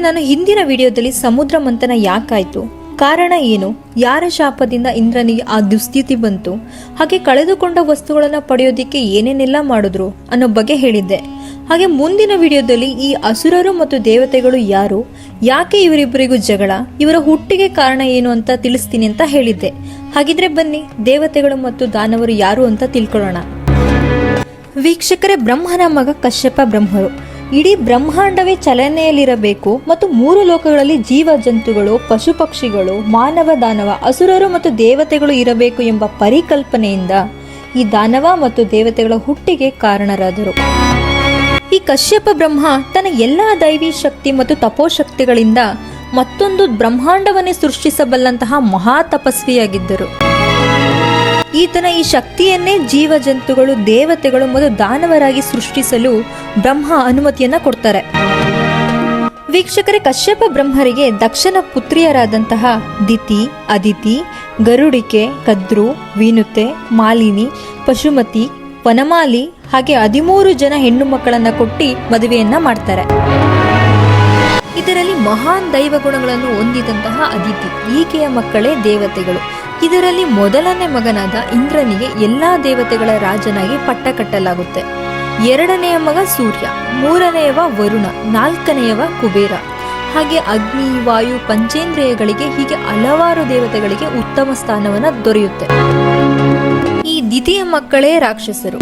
ನಾನು ಹಿಂದಿನ ವಿಡಿಯೋದಲ್ಲಿ ಸಮುದ್ರ ಮಂಥನ ಯಾಕಾಯ್ತು, ಕಾರಣ ಏನು, ಯಾರ ಶಾಪದಿಂದ ಇಂದ್ರನಿಗೆ ಆ ದುಸ್ಥಿತಿ ಬಂತು, ಹಾಗೆ ಕಳೆದುಕೊಂಡ ವಸ್ತುಗಳನ್ನು ಪಡೆಯೋದಿಕ್ಕೆ ಏನೇನೆಲ್ಲ ಮಾಡಿದ್ರು ಅನ್ನೋ ಬಗ್ಗೆ ಹೇಳಿದ್ದೆ. ಹಾಗೆ ಮುಂದಿನ ವಿಡಿಯೋದಲ್ಲಿ ಈ ಅಸುರರು ಮತ್ತು ದೇವತೆಗಳು ಯಾರು, ಯಾಕೆ ಇವರಿಬ್ಬರಿಗೂ ಜಗಳ, ಇವರ ಹುಟ್ಟಿಗೆ ಕಾರಣ ಏನು ಅಂತ ತಿಳಿಸ್ತೀನಿ ಅಂತ ಹೇಳಿದ್ದೆ. ಹಾಗಿದ್ರೆ ಬನ್ನಿ ದೇವತೆಗಳು ಮತ್ತು ದಾನವರು ಯಾರು ಅಂತ ತಿಳ್ಕೊಳ್ಳೋಣ. ವೀಕ್ಷಕರೇ, ಬ್ರಹ್ಮನ ಮಗ ಕಶ್ಯಪ ಬ್ರಹ್ಮರು. ಇಡೀ ಬ್ರಹ್ಮಾಂಡವೇ ಚಲನೆಯಲ್ಲಿರಬೇಕು ಮತ್ತು 3 ಲೋಕಗಳಲ್ಲಿ ಜೀವ ಜಂತುಗಳು, ಪಶು ಪಕ್ಷಿಗಳು, ಮಾನವ ದಾನವ, ಅಸುರರು ಮತ್ತು ದೇವತೆಗಳು ಇರಬೇಕು ಎಂಬ ಪರಿಕಲ್ಪನೆಯಿಂದ ಈ ದಾನವ ಮತ್ತು ದೇವತೆಗಳ ಹುಟ್ಟಿಗೆ ಕಾರಣರಾದರು. ಈ ಕಶ್ಯಪ ಬ್ರಹ್ಮ ತನ್ನ ಎಲ್ಲಾ ದೈವಿ ಶಕ್ತಿ ಮತ್ತು ತಪೋಶಕ್ತಿಗಳಿಂದ ಮತ್ತೊಂದು ಬ್ರಹ್ಮಾಂಡವನ್ನೇ ಸೃಷ್ಟಿಸಬಲ್ಲಂತಹ ಮಹಾ ತಪಸ್ವಿಯಾಗಿದ್ದರು. ಈತನ ಈ ಶಕ್ತಿಯನ್ನೇ ಜೀವ ಜಂತುಗಳು, ದೇವತೆಗಳು ಮತ್ತು ದಾನವರಾಗಿ ಸೃಷ್ಟಿಸಲು ಬ್ರಹ್ಮ ಅನುಮತಿಯನ್ನ ಕೊಡ್ತಾರೆ. ವೀಕ್ಷಕರೇ, ಕಶ್ಯಪ ಬ್ರಹ್ಮರಿಗೆ ದಕ್ಷನ ಪುತ್ರಿಯರಾದಂತಹ ದಿತಿ, ಅದಿತಿ, ಗರುಡಿಕೆ, ಕದ್ರು, ವೀನುತೆ, ಮಾಲಿನಿ, ಪಶುಮತಿ, ವನಮಾಲಿ ಹಾಗೆ 13 ಜನ ಹೆಣ್ಣು ಮಕ್ಕಳನ್ನ ಕೊಟ್ಟು ಮದುವೆಯನ್ನ ಮಾಡ್ತಾರೆ. ಇದರಲ್ಲಿ ಮಹಾನ್ ದೈವ ಗುಣಗಳನ್ನು ಹೊಂದಿದಂತಹ ಅದಿತಿ, ಈಕೆಯ ಮಕ್ಕಳೇ ದೇವತೆಗಳು. ಇದರಲ್ಲಿ ಮೊದಲನೇ ಮಗನಾದ ಇಂದ್ರನಿಗೆ ಎಲ್ಲಾ ದೇವತೆಗಳ ರಾಜನಾಗಿ ಪಟ್ಟ ಕಟ್ಟಲಾಗುತ್ತೆ. 2ನೆಯ ಮಗ ಸೂರ್ಯ, 3ನೆಯವ ವರುಣ, 4ನೆಯವ ಕುಬೇರ, ಹಾಗೆ ಅಗ್ನಿ, ವಾಯು, ಪಂಚೇಂದ್ರಿಯಗಳಿಗೆ ಹೀಗೆ ಹಲವಾರು ದೇವತೆಗಳಿಗೆ ಉತ್ತಮ ಸ್ಥಾನವನ್ನ ದೊರೆಯುತ್ತೆ. ಈ ದಿತಿಯ ಮಕ್ಕಳೇ ರಾಕ್ಷಸರು.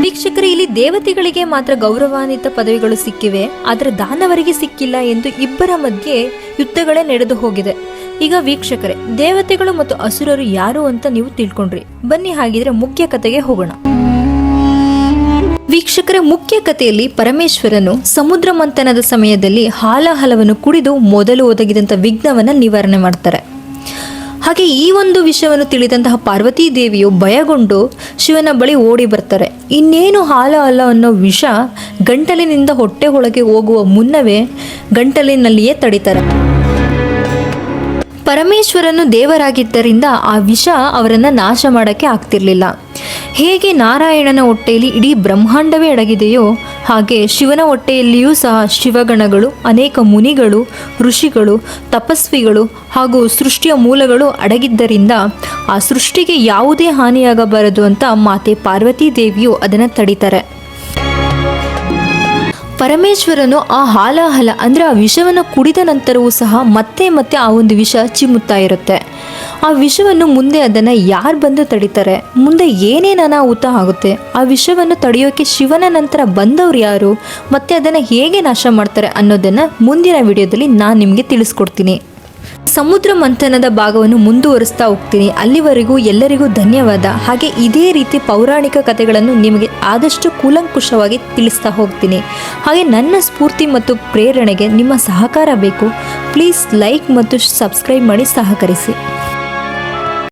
ವೀಕ್ಷಕರು, ಇಲ್ಲಿ ದೇವತೆಗಳಿಗೆ ಮಾತ್ರ ಗೌರವಾನ್ವಿತ ಪದವಿಗಳು ಸಿಕ್ಕಿವೆ, ಆದರೆ ದಾನವರಿಗೆ ಸಿಕ್ಕಿಲ್ಲ ಎಂದು ಇಬ್ಬರ ಮಧ್ಯೆ ಯುದ್ಧಗಳೇ ನಡೆದು ಹೋಗಿದೆ. ಈಗ ವೀಕ್ಷಕರೇ, ದೇವತೆಗಳು ಮತ್ತು ಅಸುರರು ಯಾರು ಅಂತ ನೀವು ತಿಳ್ಕೊಂಡ್ರಿ. ಬನ್ನಿ ಹಾಗಿದ್ರೆ ಮುಖ್ಯ ಕಥೆಗೆ ಹೋಗೋಣ. ವೀಕ್ಷಕರೇ, ಮುಖ್ಯ ಕಥೆಯಲ್ಲಿ ಪರಮೇಶ್ವರನು ಸಮುದ್ರ ಮಂಥನದ ಸಮಯದಲ್ಲಿ ಹಾಲಾಹಲವನ್ನು ಕುಡಿದು ಮೊದಲು ಒದಗಿದಂತ ವಿಘ್ನವನ್ನ ನಿವಾರಣೆ ಮಾಡ್ತಾರೆ. ಹಾಗೆ ಈ ಒಂದು ವಿಷಯವನ್ನು ತಿಳಿದಂತಹ ಪಾರ್ವತೀ ದೇವಿಯು ಭಯಗೊಂಡು ಶಿವನ ಬಳಿ ಓಡಿ ಬರ್ತಾರೆ. ಇನ್ನೇನು ಹಾಲಾಹಲ ಅನ್ನೋ ವಿಷ ಗಂಟಲಿನಿಂದ ಹೊಟ್ಟೆ ಒಳಗೆ ಹೋಗುವ ಮುನ್ನವೇ ಗಂಟಲಿನಲ್ಲಿಯೇ ತಡಿತಾರೆ. ಪರಮೇಶ್ವರನು ದೇವರಾಗಿದ್ದರಿಂದ ಆ ವಿಷ ಅವರನ್ನ ನಾಶ ಮಾಡಕ್ಕೆ ಆಗ್ತಿರ್ಲಿಲ್ಲ. ಹೇಗೆ ನಾರಾಯಣನ ಹೊಟ್ಟೆಯಲ್ಲಿ ಇಡೀ ಬ್ರಹ್ಮಾಂಡವೇ ಅಡಗಿದೆಯೋ ಹಾಗೆ ಶಿವನ ಹೊಟ್ಟೆಯಲ್ಲಿಯೂ ಸಹ ಶಿವಗಣಗಳು, ಅನೇಕ ಮುನಿಗಳು, ಋಷಿಗಳು, ತಪಸ್ವಿಗಳು ಹಾಗೂ ಸೃಷ್ಟಿಯ ಮೂಲಗಳು ಅಡಗಿದ್ದರಿಂದ ಆ ಸೃಷ್ಟಿಗೆ ಯಾವುದೇ ಹಾನಿಯಾಗಬಾರದು ಅಂತ ಮಾತೆ ಪಾರ್ವತೀ ದೇವಿಯು ಅದನ್ನು ತಡೀತಾರೆ. ಪರಮೇಶ್ವರನು ಆ ಹಾಲಾಹಲ ಅಂದ್ರೆ ಆ ವಿಷವನ್ನು ಕುಡಿದ ನಂತರವೂ ಸಹ ಮತ್ತೆ ಮತ್ತೆ ಆ ಒಂದು ವಿಷ ಚಿಮ್ಮುತ್ತಾ ಇರುತ್ತೆ. ಆ ವಿಷವನ್ನು ಮುಂದೆ ಅದನ್ನು ಯಾರು ಬಂದು ತಡೀತಾರೆ, ಮುಂದೆ ಏನೇನು ಅನಾಹುತ ಆಗುತ್ತೆ, ಆ ವಿಷವನ್ನು ತಡೆಯೋಕೆ ಶಿವನ ನಂತರ ಬಂದವರು ಯಾರು, ಮತ್ತೆ ಅದನ್ನು ಹೇಗೆ ನಾಶ ಮಾಡ್ತಾರೆ ಅನ್ನೋದನ್ನು ಮುಂದಿನ ವಿಡಿಯೋದಲ್ಲಿ ನಾನು ನಿಮಗೆ ತಿಳಿಸ್ಕೊಡ್ತೀನಿ. ಸಮುದ್ರ ಮಂಥನದ ಭಾಗವನ್ನು ಮುಂದುವರಿಸ್ತಾ ಹೋಗ್ತೀನಿ. ಅಲ್ಲಿವರೆಗೂ ಎಲ್ಲರಿಗೂ ಧನ್ಯವಾದ. ಹಾಗೆ ಇದೇ ರೀತಿ ಪೌರಾಣಿಕ ಕಥೆಗಳನ್ನು ನಿಮಗೆ ಆದಷ್ಟು ಕೂಲಂಕುಷವಾಗಿ ತಿಳಿಸ್ತಾ ಹೋಗ್ತೀನಿ. ಹಾಗೆ ನನ್ನ ಸ್ಫೂರ್ತಿ ಮತ್ತು ಪ್ರೇರಣೆಗೆ ನಿಮ್ಮ ಸಹಕಾರ ಬೇಕು. ಪ್ಲೀಸ್ ಲೈಕ್ ಮತ್ತು ಸಬ್ಸ್ಕ್ರೈಬ್ ಮಾಡಿ ಸಹಕರಿಸಿ.